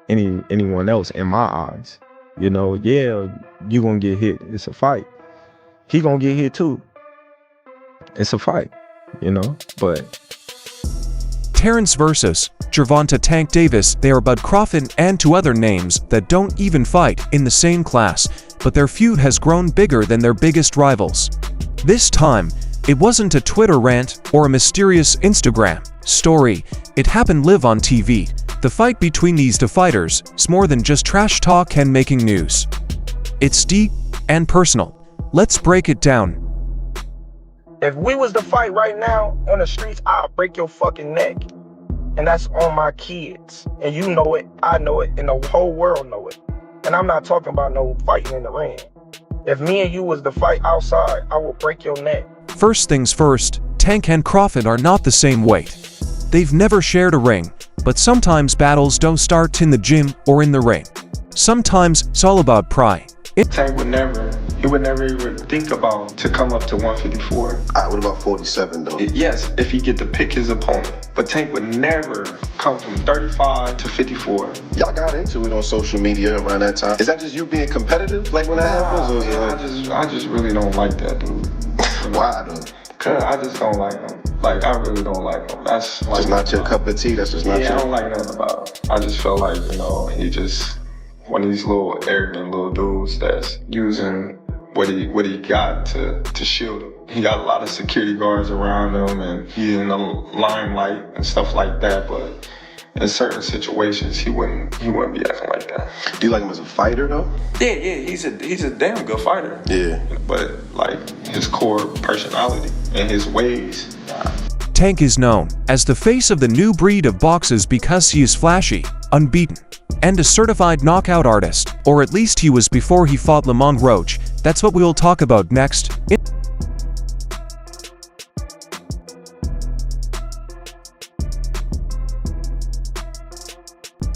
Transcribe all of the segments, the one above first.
anyone else in my eyes. You know, yeah, you gonna get hit. It's a fight. He gonna get hit too. It's a fight, you know, but Terence versus Gervonta Tank Davis. They are Bud Crawford and two other names that don't even fight in the same class, but their feud has grown bigger than their biggest rivals. This time, it wasn't a Twitter rant or a mysterious Instagram story. It happened live on TV. The fight between these two fighters is more than just trash talk and making news. It's deep and personal. Let's break it down. If we was to fight right now on the streets, I'll break your fucking neck. And that's on my kids. And you know it, I know it, and the whole world know it. And I'm not talking about no fighting in the ring. If me and you was to fight outside, I will break your neck. First things first, Tank and Crawford are not the same weight. They've never shared a ring, but sometimes battles don't start in the gym or in the ring. Sometimes it's all about pride. Tank would never even think about to come up to 154. What about 47 though? Yes, if he get to pick his opponent. But Tank would never come from 35 to 54. Y'all got into it on social media around that time. Is that just you being competitive, like when that happens? Or is I just really don't like that dude. Why though? Cause I just don't like him. Like, I really don't like him. That's like, just not your cup of tea. That's just not your. I don't like nothing about him. I just feel like, you know, he just one of these little arrogant little dudes that's using what he got to shield him. He got a lot of security guards around him, and he's in the limelight and stuff like that. But in certain situations, he wouldn't be acting like that. Do you like him as a fighter though? Yeah, he's a damn good fighter. Yeah. But like his core personality and his ways. Tank is known as the face of the new breed of boxers because he is flashy, unbeaten, and a certified knockout artist, or at least he was before he fought Roach. That's what we'll talk about next.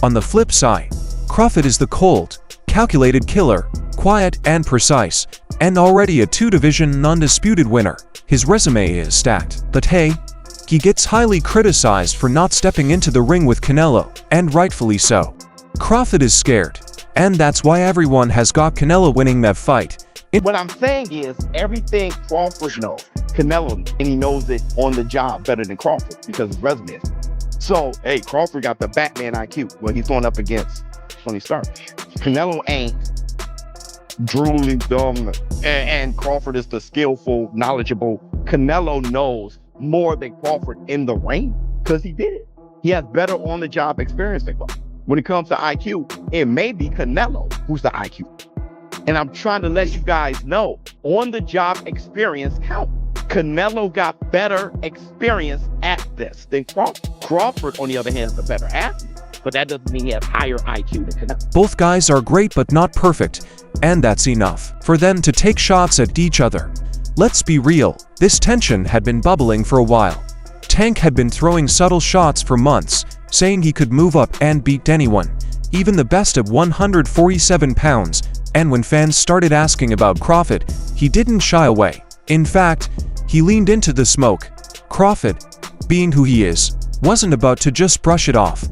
On the flip side, Crawford is the cold, calculated killer, quiet and precise, and already a two-division undisputed winner. His resume is stacked, but hey, he gets highly criticized for not stepping into the ring with Canelo, and rightfully so. Crawford is scared, and that's why everyone has got Canelo winning that fight. What I'm saying is everything Crawford knows, Canelo, and he knows it on the job better than Crawford because his resume is. So, hey, Crawford got the Batman IQ when he's going up against Tony Stark. Canelo ain't drooling dumb, and Crawford is the skillful, knowledgeable. Canelo knows more than Crawford in the ring because he did it. He has better on-the-job experience than Crawford. When it comes to IQ, it may be Canelo who's the IQ. And I'm trying to let you guys know, on-the-job experience counts. Canelo got better experience at this than Crawford. Crawford, on the other hand, is a better athlete, but that doesn't mean he has higher IQ than Canelo. Both guys are great but not perfect, and that's enough for them to take shots at each other. Let's be real, this tension had been bubbling for a while. Tank had been throwing subtle shots for months, saying he could move up and beat anyone, even the best of 147 pounds, and when fans started asking about Crawford, he didn't shy away. In fact, he leaned into the smoke. Crawford, being who he is, wasn't about to just brush it off.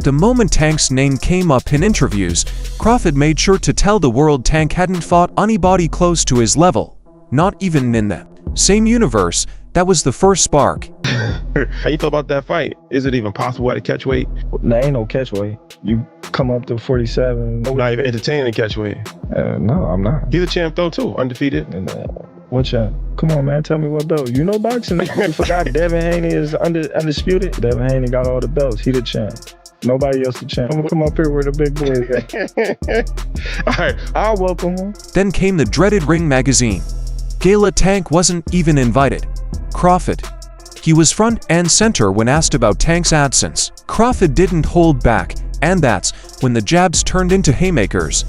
The moment Tank's name came up in interviews, Crawford made sure to tell the world Tank hadn't fought anybody close to his level, not even in the same universe. That was the first spark. How you feel about that fight? Is it even possible at a catch weight? There ain't no catch weight. You come up to 47. I'm not even entertaining the catch weight. No, I'm not. He's a champ though too, undefeated. And, what champ? Come on, man, tell me what belt. You know boxing. You forgot Devin Haney is undisputed. Devin Haney got all the belts. He the champ. Nobody else the champ. I'm gonna come up here where the big boys at. All right, I'll welcome him. Then came the dreaded Ring magazine. Gala. Tank wasn't even invited. Crawford. He was front and center when asked about Tank's absence. Crawford didn't hold back, and that's when the jabs turned into haymakers.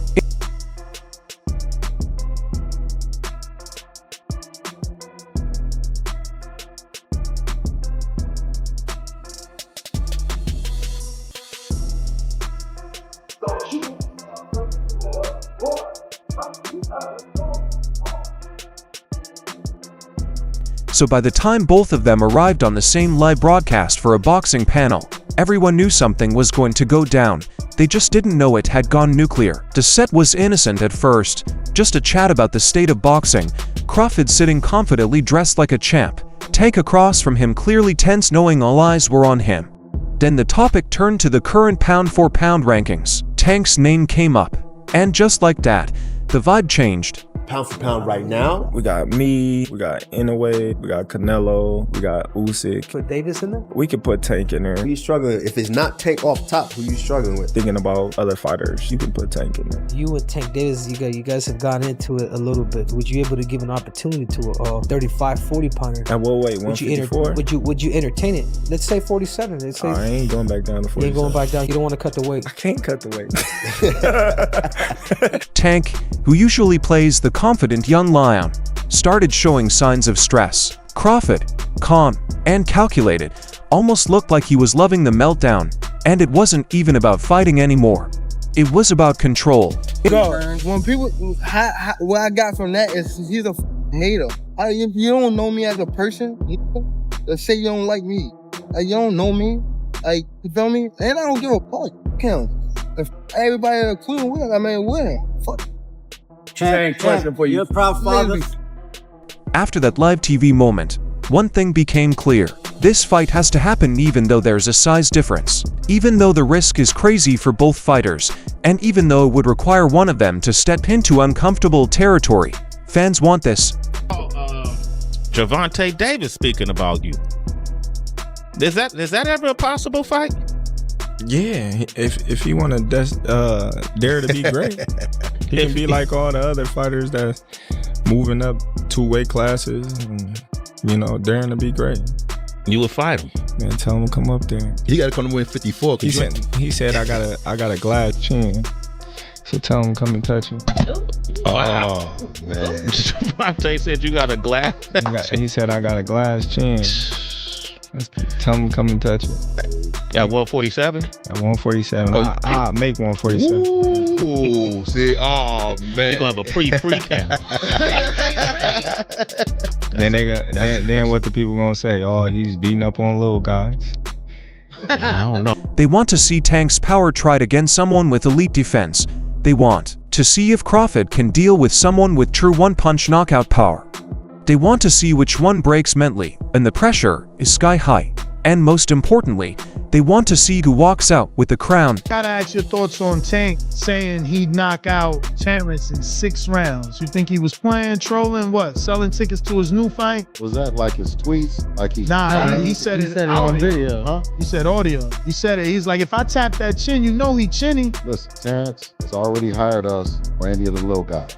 So by the time both of them arrived on the same live broadcast for a boxing panel, Everyone knew something was going to go down. They just didn't know it had gone nuclear. The set was innocent at first, just a chat about the state of boxing. Crawford sitting confidently dressed like a champ. Tank across from him clearly tense, knowing all eyes were on him. Then the topic turned to the current pound-for-pound rankings. Tank's name came up. And just like that, the vibe changed. Pound for pound right now. We got me, we got Inoue, we got Canelo, we got Usyk. Put Davis in there? We could put Tank in there. Who you struggling? If it's not Tank off top, who you struggling with? Thinking about other fighters, you can put Tank in there. You and Tank Davis, you guys have gone into it a little bit. Would you be able to give an opportunity to a 35, 40 pounder? At what weight? 154? Would you entertain it? Let's say 47. Let's say I ain't going back down to 47. You ain't going back down. You don't want to cut the weight. I can't cut the weight. Tank, who usually plays the confident young lion, started showing signs of stress. Crawford, calm and calculated, almost looked like he was loving the meltdown, and it wasn't even about fighting anymore. It was about control. When people, what I got from that is he's a hater. If you don't know me as a person, let's say you don't like me, you don't know me, you feel me? And I don't give a fuck. If everybody in the crew win, I mean, win. Fuck. Same question for you. You're a proud father. After that live TV moment, one thing became clear. This fight has to happen even though there's a size difference. Even though the risk is crazy for both fighters, and even though it would require one of them to step into uncomfortable territory. Fans want this. Gervonta Davis speaking about you. Is that ever a possible fight? Yeah, if he want to dare to be great, he can be like all the other fighters that's moving up 2 weight classes and, daring to be great. You would fight him. Man, tell him to come up there. He got to come to win 54. He said I got a glass chin. So tell him come and touch me. Oh man. Gervonta said you got a glass. He said I got a glass chin. Tell him come and touch it. At 147? At 147. I'll make 147. Ooh, see, oh man. You're gonna have a pre-count. Then what the people gonna say? Oh, he's beating up on little guys. I don't know. They want to see Tank's power tried against someone with elite defense. They want to see if Crawford can deal with someone with true one-punch knockout power. They want to see which one breaks mentally, and the pressure is sky high. And most importantly, they want to see who walks out with the crown. Gotta ask your thoughts on Tank saying he'd knock out Terence in 6 rounds. You think he was playing, trolling, what? Selling tickets to his new fight? Was that like his tweets? Like he said it on video. Huh? He said audio. He said it. He's like, if I tap that chin, you know he chinny. Listen, Terence has already hired us for any of the little guys.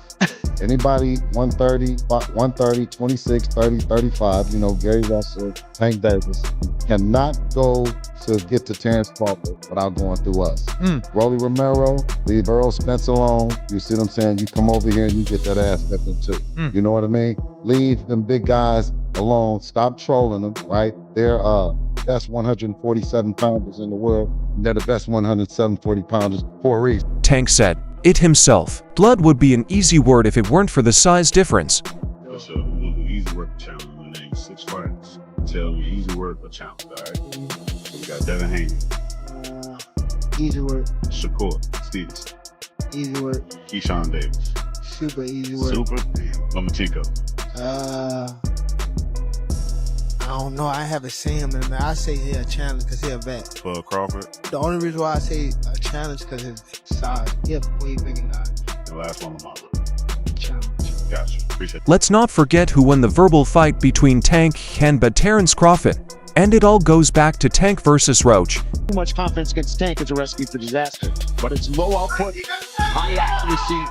Anybody 130, 26, 30, 35, Gary Russell, Tank Davis, cannot go to get to Terence Crawford without going through us. Rolly Romero, leave Earl Spence alone. You see what I'm saying? You come over here and you get that ass whipping too. You know what I mean? Leave them big guys alone. Stop trolling them, right? They're best 147 pounders in the world. And they're the best 140 pounders for a reason. Tank said it himself. Blood would be an easy word if it weren't for the size difference. That's an easy work challenge. My name's 6 fights. Tell me easy work or challenge, all right? We got Devin Haney. Easy work. Shakur Stevens. Easy work. Keyshawn Davis. Super easy work. Super. Lomachenko. I don't know. I haven't seen him, man. I say he a challenge because he a vet. For Crawford. The only reason why I say a challenge because his size. He a way bigger guy. The last one, Lamar. Challenge. Gotcha. Appreciate it. Let's not forget who won the verbal fight between Tank and Terence Crawford. And it all goes back to Tank versus Roach. Too much confidence against Tank is a recipe for disaster. But it's low output, high accuracy.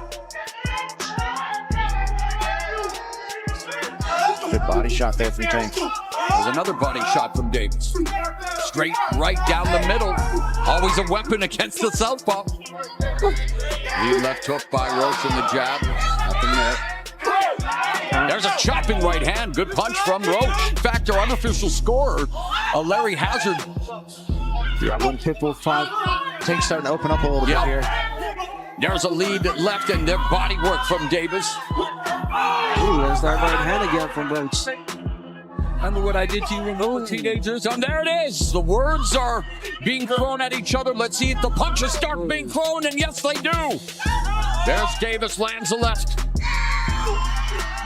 Good body shot there from Tank. There's another body shot from Davis. Straight right down the middle. Always a weapon against the southpaw. Lead left hook by Roach in the jab. Nothing there. There's a chopping right hand. Good punch from Roach. In fact, our unofficial scorer, Larry Hazard. One Pitbull fight. Tank's starting to open up a little bit here. There's a lead left and their body work from Davis. Ooh, there's that right hand again from Roach. Remember what I did to you when we were teenagers? And there it is. The words are being thrown at each other. Let's see if the punches start being thrown, and yes, they do. There's Davis, lands the left.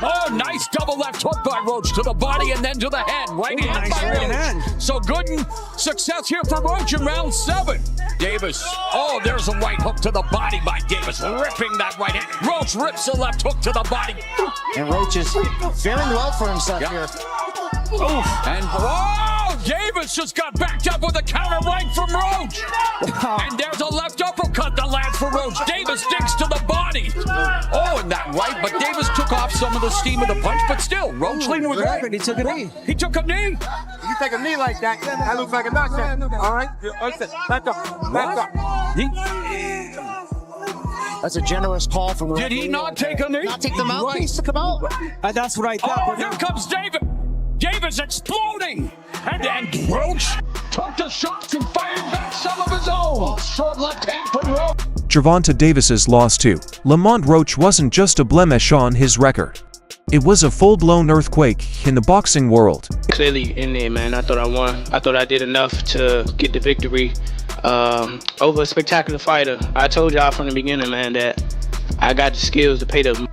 Oh, nice double left hook by Roach to the body and then to the head. Right hand by Roach. So good success here for Roach in round 7. Davis, oh, there's a right hook to the body by Davis, ripping that right hand. Roach rips the left hook to the body. And Roach is faring well for himself here. Oof. And Davis just got backed up with a counter right from Roach. And there's a left uppercut that lands for Roach. Davis digs to the body. Oh, and that right, but Davis took off some of the steam of the punch, but still, Roach leaning with right. He took a knee. He took a knee. You take a knee like that, that looks like a knockdown. All right? Back up. That's a generous call from Roach. Did he not take a knee? Not take the mouthpiece to come out? That's what I thought. Oh, here comes Davis. Davis exploding. And Roach took the shots and fired back some of his own. Short left hand from Roach. Gervonta Davis's loss to Lamont Roach wasn't just a blemish on his record. It was a full-blown earthquake in the boxing world. Clearly in there, man. I thought I won. I thought I did enough to get the victory over a spectacular fighter. I told y'all from the beginning, man, that I got the skills to pay the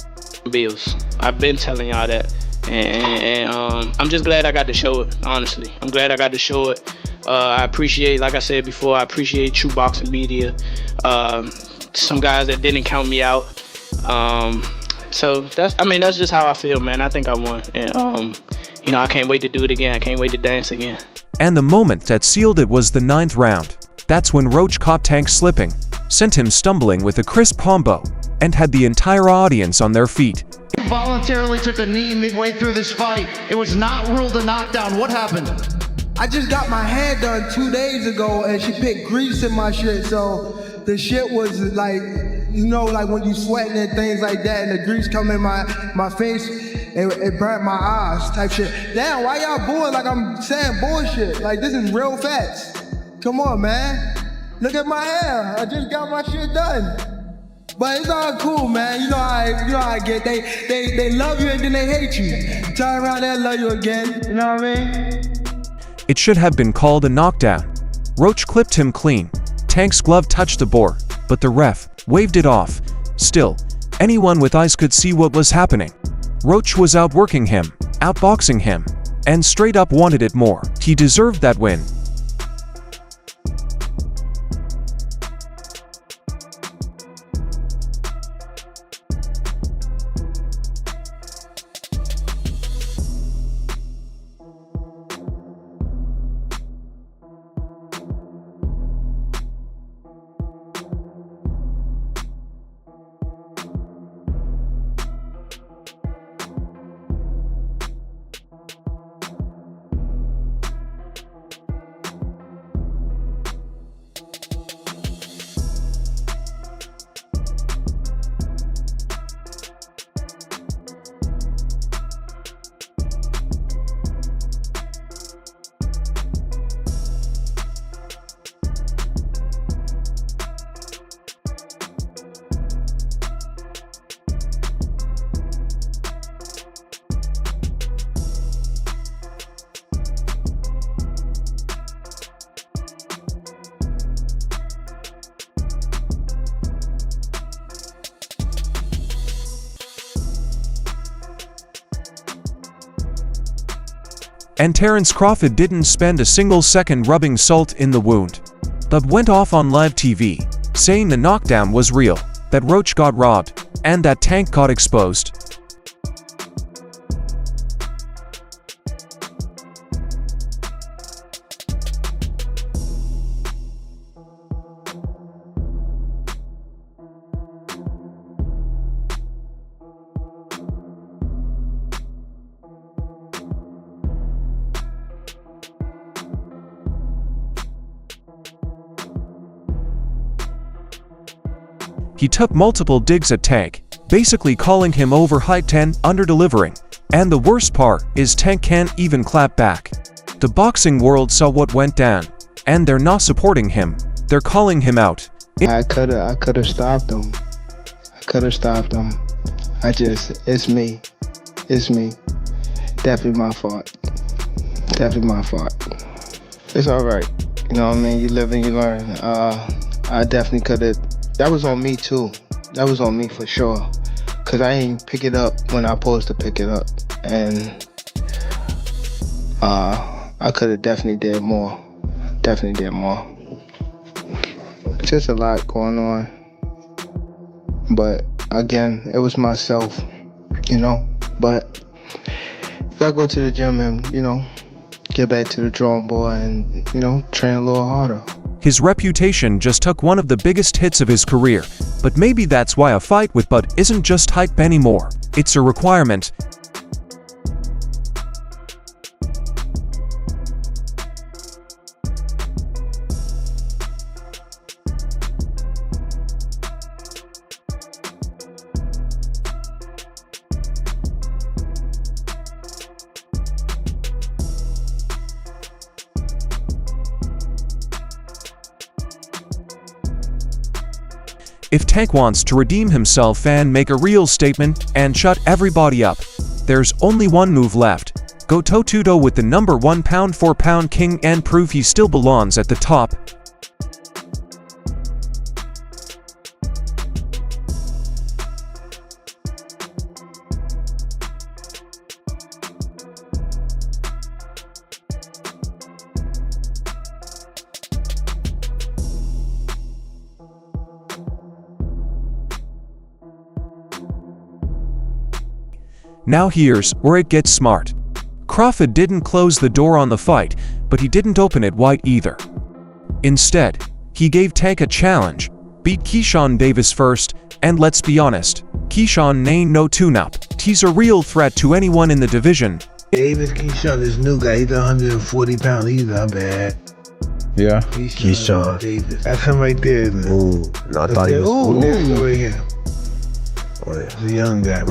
bills. I've been telling y'all that. And I'm just glad I got to show it, honestly. I'm glad I got to show it. I appreciate, like I said before, I appreciate true boxing media. Some guys that didn't count me out. So that's just how I feel, man. I think I won. And, I can't wait to do it again. I can't wait to dance again. And the moment that sealed it was the 9th round. That's when Roach caught Tank slipping, sent him stumbling with a crisp combo, and had the entire audience on their feet. Voluntarily took a knee midway through this fight. It was not ruled a knockdown. What happened? I just got my hair done 2 days ago and she put grease in my shit, so the shit was like, like when you sweating and things like that and the grease come in my face, it burnt my eyes type shit. Damn, why y'all booing like I'm saying bullshit? Like, this is real facts. Come on, man. Look at my hair. I just got my shit done. But it's all cool, man. You know how I get. They love you and then they hate you. Turn around and love you again. You know what I mean? It should have been called a knockdown. Roach clipped him clean. Tank's glove touched the bore, but the ref waved it off. Still, anyone with eyes could see what was happening. Roach was outworking him, outboxing him, and straight up wanted it more. He deserved that win. And Terence Crawford didn't spend a single second rubbing salt in the wound, but went off on live TV, saying the knockdown was real, that Roach got robbed, and that Tank got exposed. He took multiple digs at Tank, basically calling him overhyped and under-delivering. And the worst part is Tank can't even clap back. The boxing world saw what went down, and they're not supporting him. They're calling him out. I could have stopped him. It's me. Definitely my fault. Definitely my fault. It's all right. You know what I mean? You live and you learn. I definitely could have. That was on me too. That was on me for sure. Cause I ain't pick it up when I supposed to pick it up, and I could have definitely did more. Definitely did more. Just a lot going on. But again, it was myself, you know. But gotta go to the gym and, you know, get back to the drawing board and, you know, train a little harder. His reputation just took one of the biggest hits of his career, but maybe that's why a fight with Bud isn't just hype anymore. It's a requirement. If Tank wants to redeem himself and make a real statement and shut everybody up, there's only one move left. Go toe-to-toe with the #1 pound-for-pound king and prove he still belongs at the top. Now here's where it gets smart. Crawford didn't close the door on the fight, but he didn't open it wide either. Instead, he gave Tank a challenge, beat Keyshawn Davis first, and let's be honest, Keyshawn ain't no tune-up. He's a real threat to anyone in the division. Davis, Keyshawn, this new guy, he's 140 pounds, he's not bad. Yeah. Keyshawn Davis. That's him right there. Ooh, no, I thought he was. Ooh, there's him right here. Oh, yeah. He's a young guy.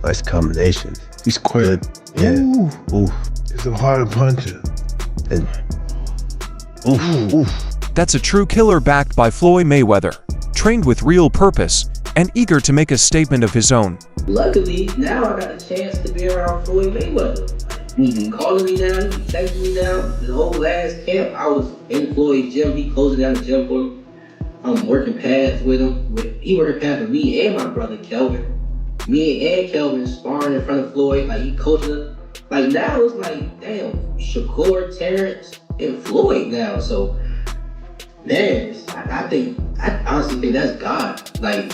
Nice combination. He's quick. Yeah. Ooh. He's a hard puncher. And, That's a true killer backed by Floyd Mayweather, trained with real purpose, and eager to make a statement of his own. Luckily, now I got the chance to be around Floyd Mayweather. He calling me down, he texting me down. The whole last camp, I was in Floyd's gym. He closing down the gym for me. I'm working pads with him. He working pads with me and my brother Kelvin. Me and Kelvin sparring in front of Floyd. Like, he coaching us. Like, now it's like, damn, Shakur, Terence, and Floyd now. So, man, I honestly think that's God. Like,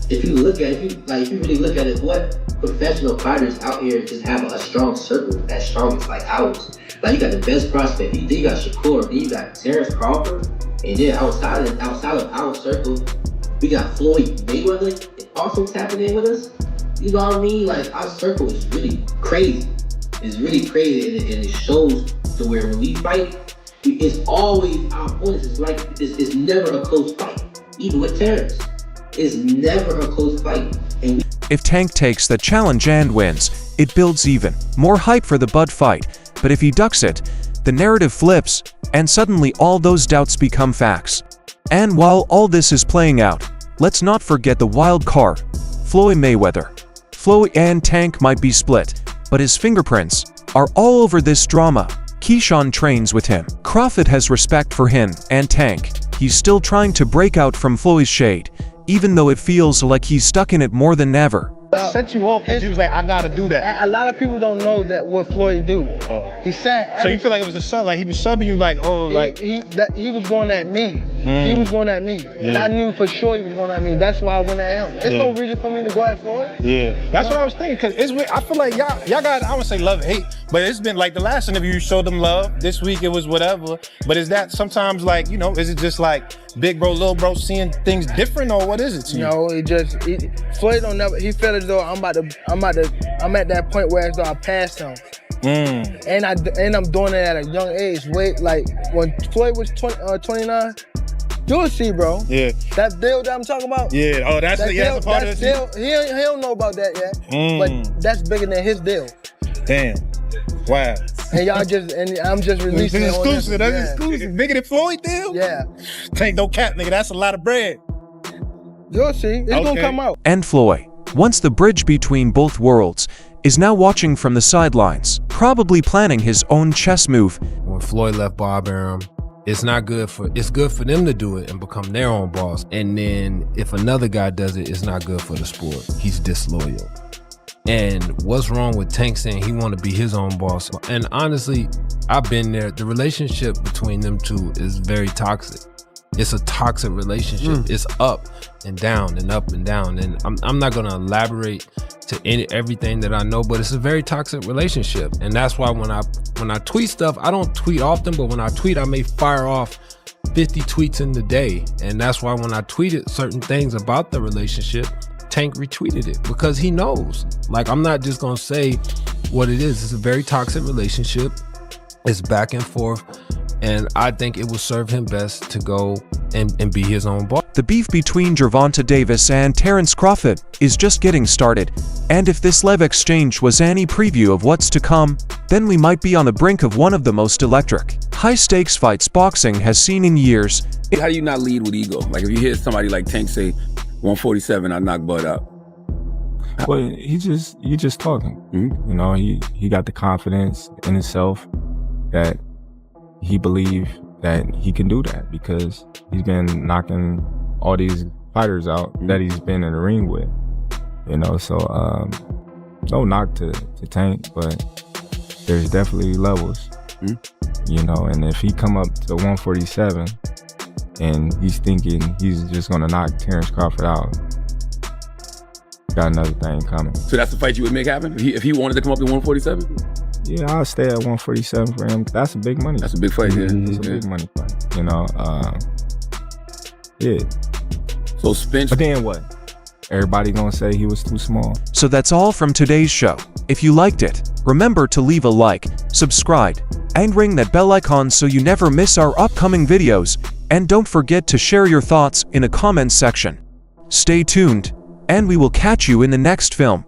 if you really look at it, what professional fighters out here just have a strong circle as strong as like ours. Like, you got the best prospect. Then you got Shakur. Then you got Terence Crawford. And then outside of our circle, we got Floyd Mayweather also tapping in with us. You know what I mean? Like, our circle is really crazy. It's really crazy, and it shows to where when we fight, it's always our opponents. It's like it's never a close fight. Even with Terence, it's never a close fight. And if Tank takes the challenge and wins, it builds even more hype for the Bud fight. But if he ducks it, the narrative flips, and suddenly all those doubts become facts. And while all this is playing out, let's not forget the wild card, Floyd Mayweather. Floyd and Tank might be split, but his fingerprints are all over this drama. Keyshawn trains with him. Crawford has respect for him and Tank. He's still trying to break out from Floyd's shade, even though it feels like he's stuck in it more than ever. Set you off because you was like, I gotta do that. A lot of people don't know that what Floyd do. He said. So you feel like it was a sub, like he was subbing you, like, oh, like he was going at me. He was going at me. And I knew for sure he was going at me. That's why I went at him. There's no reason for me to go at Floyd. Yeah, that's what I was thinking. Cause it's weird. I feel like y'all got, I would say love and hate, but it's been like the last interview you showed them love. This week it was whatever. But is that sometimes like, you know, is it just like big bro, little bro seeing things different, or what is it to you? No, Floyd don't never. He felt as though I'm at that point where as though I passed him. And I'm doing it at a young age. Wait, like when Floyd was 29, you'll see, bro. Yeah. That deal that I'm talking about. Yeah. Oh, that's a part of the deal. He don't know about that yet. But that's bigger than his deal. Damn. Wow. And I'm just releasing it. Exclusive. That's exclusive. Bigger than Floyd deal? Yeah. Tank no cap, nigga. That's a lot of bread. You'll see. It's gonna come out. And Floyd. Once the bridge between both worlds is now watching from the sidelines, probably planning his own chess move. When Floyd left Bob Arum, it's good for them to do it and become their own boss. And then if another guy does it, it's not good for the sport. He's disloyal. And what's wrong with Tank saying he want to be his own boss? And honestly, I've been there. The relationship between them two is very toxic. It's a toxic relationship. It's up and down and up and down. And I'm not gonna elaborate to everything that I know, but it's a very toxic relationship. And that's why when I tweet stuff, I don't tweet often, but when I tweet, I may fire off 50 tweets in the day. And that's why when I tweeted certain things about the relationship, Tank retweeted it because he knows. Like, I'm not just gonna say what it is. It's a very toxic relationship. It's back and forth. And I think it will serve him best to go and be his own boss. The beef between Gervonta Davis and Terence Crawford is just getting started. And if this live exchange was any preview of what's to come, then we might be on the brink of one of the most electric, high-stakes fights boxing has seen in years. How do you not lead with ego? Like if you hear somebody like Tank say, 147, I knock Bud out. Well, you just talking. You know, he got the confidence in himself that he believed that he can do that because he's been knocking all these fighters out that he's been in the ring with. You know, so no knock to Tank, but there's definitely levels. You know, and if he come up to 147 and he's thinking he's just gonna knock Terence Crawford out, got another thing coming. So that's the fight you would make happen? If he wanted to come up to 147? Yeah, I'll stay at 147 for him. That's a big money. That's a big fight, yeah. It's a big money fight. You know, yeah. So Spence. But then what? Everybody gonna say he was too small. So that's all from today's show. If you liked it, remember to leave a like, subscribe, and ring that bell icon so you never miss our upcoming videos. And don't forget to share your thoughts in a comments section. Stay tuned, and we will catch you in the next film.